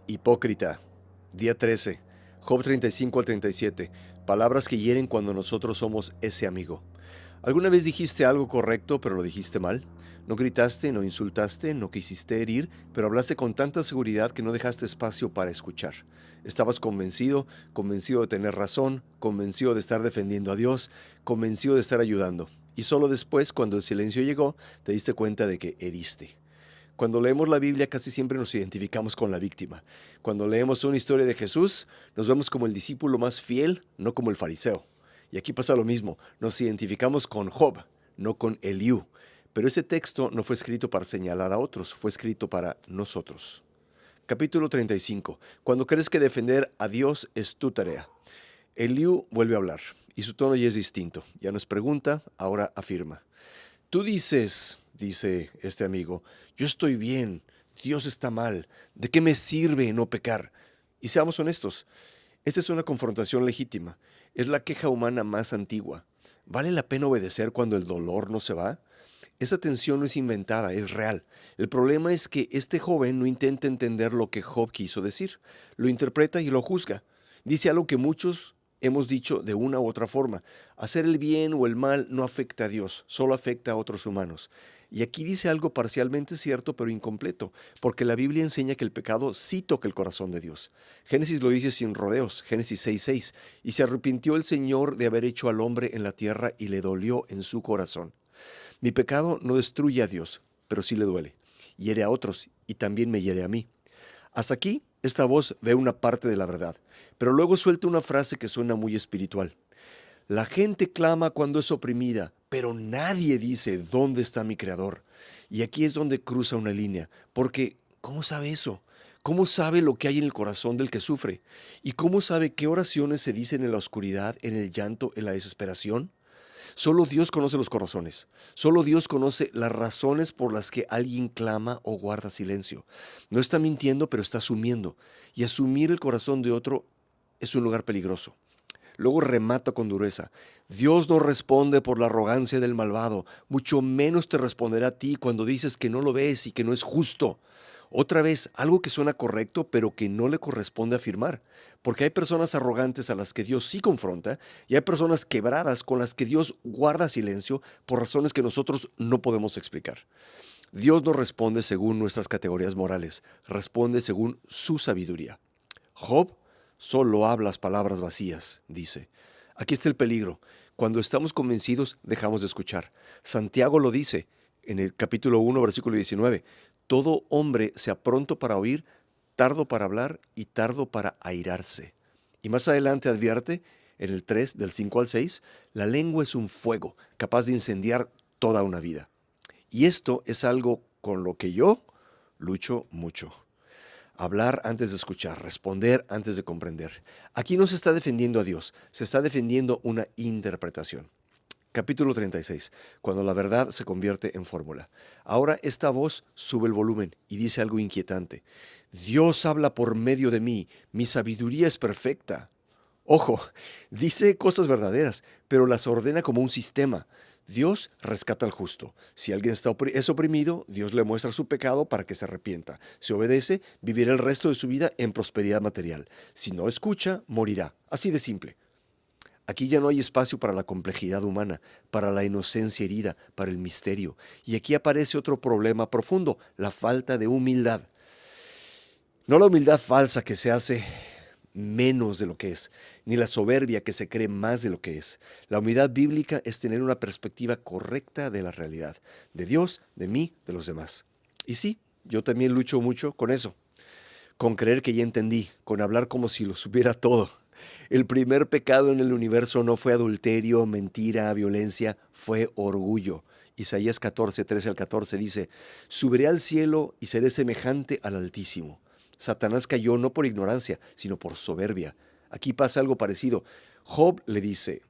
Hipócrita. Día 13. Job 35 al 37. Palabras que hieren cuando nosotros somos ese amigo. ¿Alguna vez dijiste algo correcto pero lo dijiste mal? No gritaste, no insultaste, no quisiste herir, pero hablaste con tanta seguridad que no dejaste espacio para escuchar. Estabas convencido, convencido de tener razón, convencido de estar defendiendo a Dios, convencido de estar ayudando. Y solo después, cuando el silencio llegó, te diste cuenta de que heriste. Cuando leemos la Biblia casi siempre nos identificamos con la víctima. Cuando leemos una historia de Jesús, nos vemos como el discípulo más fiel, no como el fariseo. Y aquí pasa lo mismo, nos identificamos con Job, no con Eliú. Pero ese texto no fue escrito para señalar a otros, fue escrito para nosotros. Capítulo 35. Cuando crees que defender a Dios es tu tarea. Eliú vuelve a hablar, y su tono ya es distinto. Ya no es pregunta, ahora afirma. Tú dice este amigo, yo estoy bien, Dios está mal, ¿de qué me sirve no pecar? Y seamos honestos, esta es una confrontación legítima, es la queja humana más antigua. ¿Vale la pena obedecer cuando el dolor no se va? Esa tensión no es inventada, es real. El problema es que este joven no intenta entender lo que Job quiso decir, lo interpreta y lo juzga. Dice algo que muchos hemos dicho de una u otra forma. Hacer el bien o el mal no afecta a Dios, solo afecta a otros humanos. Y aquí dice algo parcialmente cierto pero incompleto, porque la Biblia enseña que el pecado sí toca el corazón de Dios. Génesis lo dice sin rodeos, Génesis 6:6, y se arrepintió el Señor de haber hecho al hombre en la tierra y le dolió en su corazón. Mi pecado no destruye a Dios, pero sí le duele. Hiere a otros y también me hiere a mí. Hasta aquí, esta voz ve una parte de la verdad, pero luego suelta una frase que suena muy espiritual. La gente clama cuando es oprimida, pero nadie dice dónde está mi creador. Y aquí es donde cruza una línea, porque ¿cómo sabe eso? ¿Cómo sabe lo que hay en el corazón del que sufre? ¿Y cómo sabe qué oraciones se dicen en la oscuridad, en el llanto, en la desesperación? Solo Dios conoce los corazones. Solo Dios conoce las razones por las que alguien clama o guarda silencio. No está mintiendo, pero está asumiendo. Y asumir el corazón de otro es un lugar peligroso. Luego remata con dureza. Dios no responde por la arrogancia del malvado, mucho menos te responderá a ti cuando dices que no lo ves y que no es justo. Otra vez, algo que suena correcto, pero que no le corresponde afirmar, porque hay personas arrogantes a las que Dios sí confronta y hay personas quebradas con las que Dios guarda silencio por razones que nosotros no podemos explicar. Dios no responde según nuestras categorías morales, responde según su sabiduría. Job solo hablas palabras vacías, dice. Aquí está el peligro. Cuando estamos convencidos, dejamos de escuchar. Santiago lo dice en el capítulo 1, versículo 19. Todo hombre sea pronto para oír, tardo para hablar y tardo para airarse. Y más adelante advierte, en el 3, del 5 al 6, la lengua es un fuego capaz de incendiar toda una vida. Y esto es algo con lo que yo lucho mucho. Hablar antes de escuchar, responder antes de comprender. Aquí no se está defendiendo a Dios, se está defendiendo una interpretación. Capítulo 36, cuando la verdad se convierte en fórmula. Ahora esta voz sube el volumen y dice algo inquietante. Dios habla por medio de mí, mi sabiduría es perfecta. Ojo, dice cosas verdaderas, pero las ordena como un sistema. Dios rescata al justo. Si alguien es oprimido, Dios le muestra su pecado para que se arrepienta. Si obedece, vivirá el resto de su vida en prosperidad material. Si no escucha, morirá. Así de simple. Aquí ya no hay espacio para la complejidad humana, para la inocencia herida, para el misterio. Y aquí aparece otro problema profundo, la falta de humildad. No la humildad falsa que se hace menos de lo que es, ni la soberbia que se cree más de lo que es. La humildad bíblica es tener una perspectiva correcta de la realidad, de Dios, de mí, de los demás. Y sí, yo también lucho mucho con eso, con creer que ya entendí, con hablar como si lo supiera todo. El primer pecado en el universo no fue adulterio, mentira, violencia, fue orgullo. Isaías 14, 13 al 14 dice, subiré al cielo y seré semejante al Altísimo. Satanás cayó no por ignorancia, sino por soberbia. Aquí pasa algo parecido. Job le dice,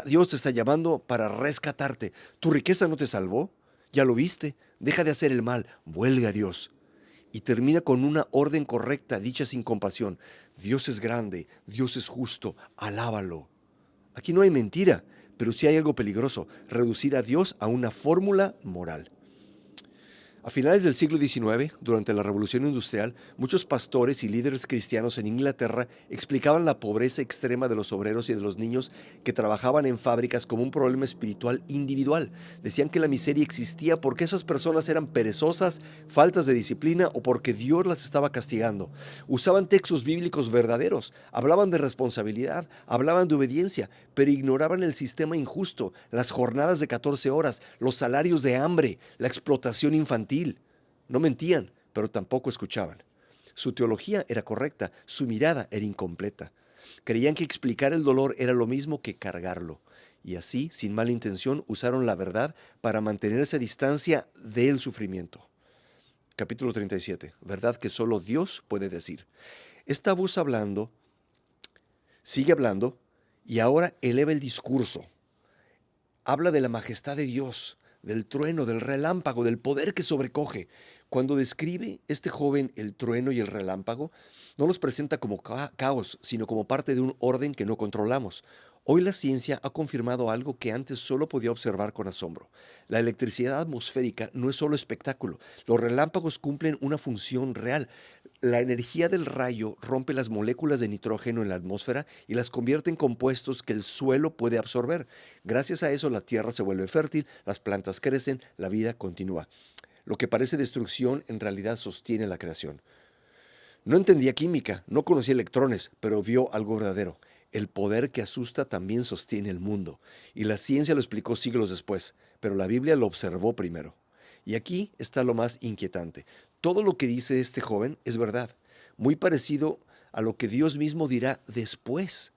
Dios te está llamando para rescatarte. ¿Tu riqueza no te salvó? Ya lo viste. Deja de hacer el mal. Vuelve a Dios. Y termina con una orden correcta, dicha sin compasión. Dios es grande, Dios es justo, alábalo. Aquí no hay mentira, pero sí hay algo peligroso, reducir a Dios a una fórmula moral. A finales del siglo XIX, durante la Revolución Industrial, muchos pastores y líderes cristianos en Inglaterra explicaban la pobreza extrema de los obreros y de los niños que trabajaban en fábricas como un problema espiritual individual. Decían que la miseria existía porque esas personas eran perezosas, faltas de disciplina o porque Dios las estaba castigando. Usaban textos bíblicos verdaderos, hablaban de responsabilidad, hablaban de obediencia, pero ignoraban el sistema injusto, las jornadas de 14 horas, los salarios de hambre, la explotación infantil. No mentían, pero tampoco escuchaban. Su teología era correcta, su mirada era incompleta. Creían que explicar el dolor era lo mismo que cargarlo. Y así, sin mala intención, usaron la verdad para mantenerse a distancia del sufrimiento. Capítulo 37. Verdad que solo Dios puede decir. Esta voz hablando, sigue hablando, y ahora eleva el discurso. Habla de la majestad de Dios, del trueno, del relámpago, del poder que sobrecoge. Cuando describe este joven el trueno y el relámpago, no los presenta como caos, sino como parte de un orden que no controlamos. Hoy la ciencia ha confirmado algo que antes solo podía observar con asombro. La electricidad atmosférica no es solo espectáculo. Los relámpagos cumplen una función real. La energía del rayo rompe las moléculas de nitrógeno en la atmósfera y las convierte en compuestos que el suelo puede absorber. Gracias a eso la tierra se vuelve fértil, las plantas crecen, la vida continúa. Lo que parece destrucción en realidad sostiene la creación. No entendía química, no conocía electrones, pero vio algo verdadero. El poder que asusta también sostiene el mundo. Y la ciencia lo explicó siglos después, pero la Biblia lo observó primero. Y aquí está lo más inquietante. Todo lo que dice este joven es verdad, muy parecido a lo que Dios mismo dirá después.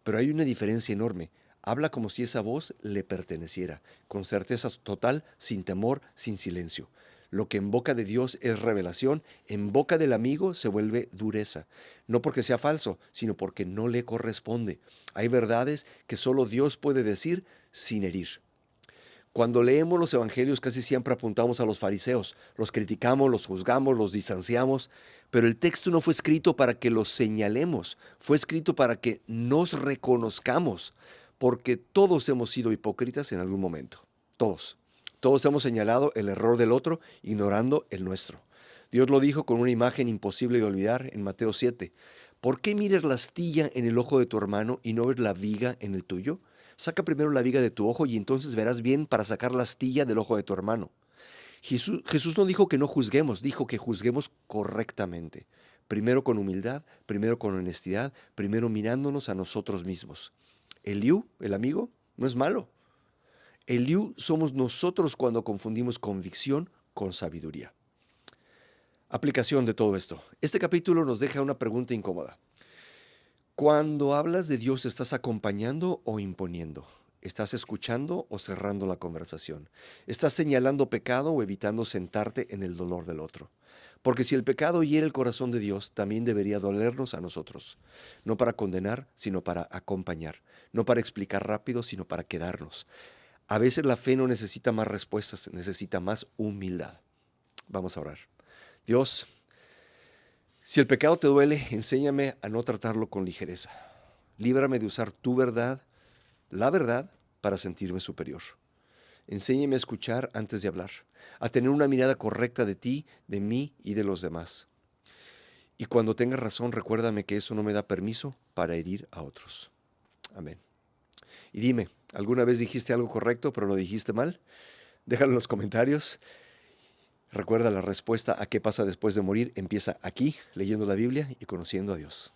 Pero hay una diferencia enorme. Habla como si esa voz le perteneciera, con certeza total, sin temor, sin silencio. Lo que en boca de Dios es revelación, en boca del amigo se vuelve dureza. No porque sea falso, sino porque no le corresponde. Hay verdades que solo Dios puede decir sin herir. Cuando leemos los evangelios casi siempre apuntamos a los fariseos, los criticamos, los juzgamos, los distanciamos, pero el texto no fue escrito para que los señalemos, fue escrito para que nos reconozcamos, porque todos hemos sido hipócritas en algún momento, todos. Todos hemos señalado el error del otro, ignorando el nuestro. Dios lo dijo con una imagen imposible de olvidar en Mateo 7. ¿Por qué miras la astilla en el ojo de tu hermano y no ves la viga en el tuyo? Saca primero la viga de tu ojo y entonces verás bien para sacar la astilla del ojo de tu hermano. Jesús no dijo que no juzguemos, dijo que juzguemos correctamente. Primero con humildad, primero con honestidad, primero mirándonos a nosotros mismos. Eliú, el amigo, no es malo. Eliú somos nosotros cuando confundimos convicción con sabiduría. Aplicación de todo esto. Este capítulo nos deja una pregunta incómoda. Cuando hablas de Dios, ¿estás acompañando o imponiendo? ¿Estás escuchando o cerrando la conversación? ¿Estás señalando pecado o evitando sentarte en el dolor del otro? Porque si el pecado hiere el corazón de Dios, también debería dolernos a nosotros. No para condenar, sino para acompañar. No para explicar rápido, sino para quedarnos. A veces la fe no necesita más respuestas, necesita más humildad. Vamos a orar. Dios, si el pecado te duele, enséñame a no tratarlo con ligereza. Líbrame de usar tu verdad, la verdad, para sentirme superior. Enséñame a escuchar antes de hablar, a tener una mirada correcta de ti, de mí y de los demás. Y cuando tenga razón, recuérdame que eso no me da permiso para herir a otros. Amén. Y dime, ¿alguna vez dijiste algo correcto pero lo dijiste mal? Déjalo en los comentarios. Recuerda, la respuesta a qué pasa después de morir empieza aquí, leyendo la Biblia y conociendo a Dios.